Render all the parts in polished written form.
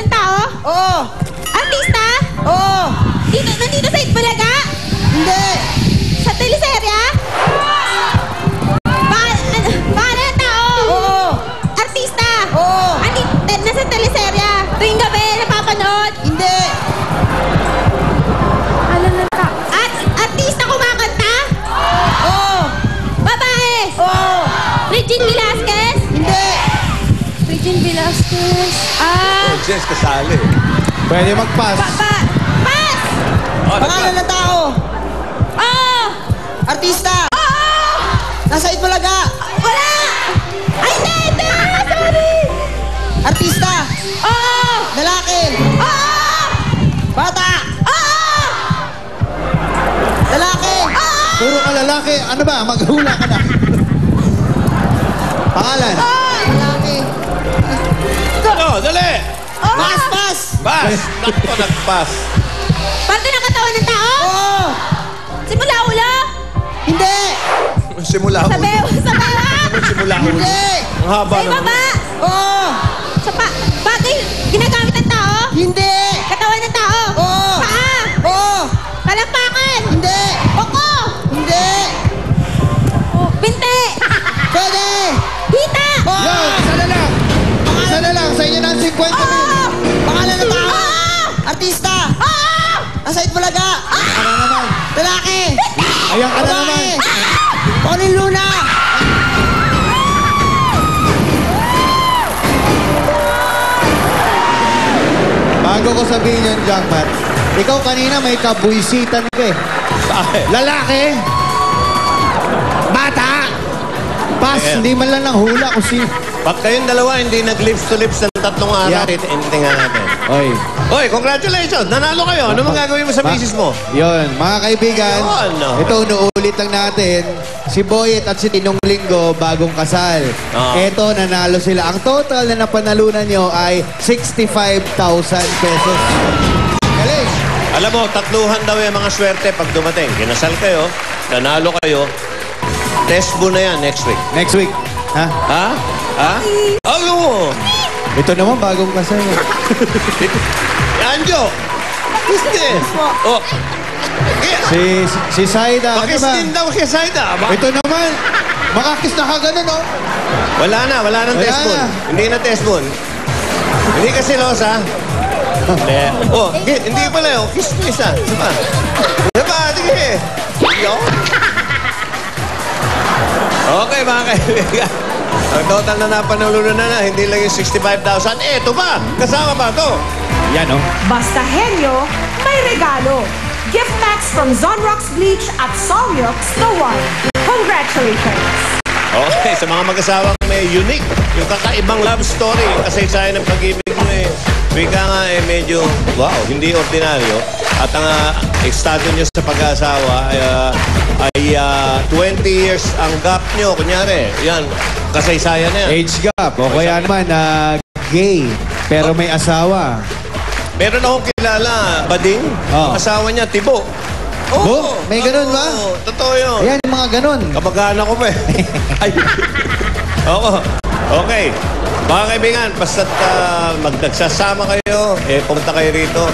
ng tao? Oo. Artista? Oo. Nandito sa Itbulaga? Hindi. Sa teleserya? Pangalan ng tao? Oo. Artista? Oo. Nasa teleserya? Tuwing gabi, napapanood? Hindi. Alam na ka. Artista kumakanta? Oo. Babae? Oo. Regine Velasquez? Hindi. Regine Velasquez. Jess, kasali. Pwede mag-pass. Pass! Pangalan ng tao. Oo! Artista. Oo! Nasa Itbulaga. Wala! Ay, hindi! Sorry! Artista. Oo! Lalaki. Oo! Bata. Oo! Lalaki. Puro ka lalaki. Ano ba? Maghula ka na. Pangalan. Lalaki. Ano? Dali! Pass, pass. Pass! Nakto, nag-pass. Parte ng katawan ng tao? Oo. Simula ulo? Hindi. Simula Sa ulo. Sa bewang? Simula ulo. Hindi. Ang haba Sa naman. ibaba? Oo. Sa bagay ginagamit ng tao? Hindi. Katawan ng tao? Oo. Paa? Oo. Talampakan? Hindi. Boko? Hindi. Binte? Pwede. Hita? Oo. Yo, isa na lang. Isa na lang. Sa inyo na ang 50 mil. Pangalan ng tao. Oo! Artista. Oo! Nasa Itbulaga. Ayan ka na naman. Lalaki. Ayan ka na naman. Babae. Pauline Luna. Bago ko sabihin yun, Jackpot, ikaw kanina may kabuisitan ka eh. Bakit? Lalaki. Bata. Pass. Ayan. Hindi man lang ng hula kung si... Pag kayong dalawa hindi nag-lips to lips ng 3 araw, Yeah. tingnan natin. Oy. Oy, congratulations! Nanalo kayo. Ano mga gagawin mo sa misis mo? Yun, mga kaibigan, Yun, no. ito inuulit lang natin. Si Boyet at si Tinong Linggo, bagong kasal. Oo. Ito, nanalo sila. Ang total na napanalunan nyo ay 65,000 pesos. Galing! Alam mo, tatluhan daw yung mga swerte pag dumating. Kinasal kayo, nanalo kayo, test mo na yan next week. Next week. Ha? Ha? Ha? Oo! Ito naman, bagong kasal. Anjo! Business! Oh! Si Saida, ano ba? Pakistin daw kay Saida. Ito naman, makakis na ka ganun, oh. Wala nang Wala test mo. na. Hindi na test mo. Hindi ka selosa. Hindi. Oh, hindi pala yun. Kiss mo isa. Sapa. Sapa, sige. Yo. Okay, mga kaibigan. Ang total na napanalunan na, hindi lang yung 65,000. Ito pa! Kasama pa to. Yan, oh. Basta henyo, may regalo. Gift packs from Zonrox Bleach at Solmilk the One. Congratulations! Okay, sa mga mag-asawang may unique, yung kakaibang love story, yung kasaysayan ng pag-ibig nyo wika nga medyo, wow, hindi ordinaryo. At ang estado nyo sa pag-asawa ay 20 years ang gap nyo. Kunyari, yan, kasaysayan na yan. Age gap. O kaya naman, gay, pero may asawa. Meron akong kilala, bading, Oh. asawa niya, tibo. Bo? May ganun ba? Oo, totoo yun. Ayan, yung mga ganun. Kamag-anak ko pa eh. Ay. Oo. Okay. Mga kaibigan, basta't magnagsasama kayo, pumunta kayo rito.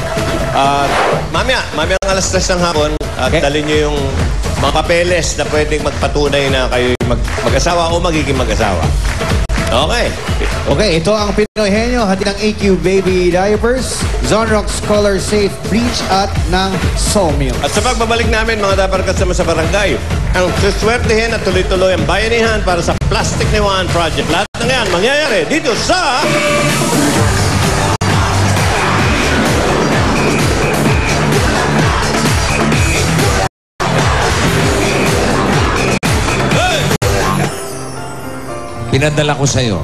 Mamaya ang alas 3 ng hapon, at Okay. dalhin nyo yung mga papeles na pwedeng magpatunay na kayo mag-asawa o magiging mag-asawa. Okay. Okay, ito ang Pinoy Henyo, hati ng AQ Baby Diapers, Zonrox Color Safe Bleach at ng Solmilk. At sa pagbabalik namin, mga dapat kasama sa barangay, ang suswertehin at tuloy-tuloy ang bayanihan para sa Plastic Niwan Project. Lahat ng yan mangyayari dito sa... Pinadala ko sa'yo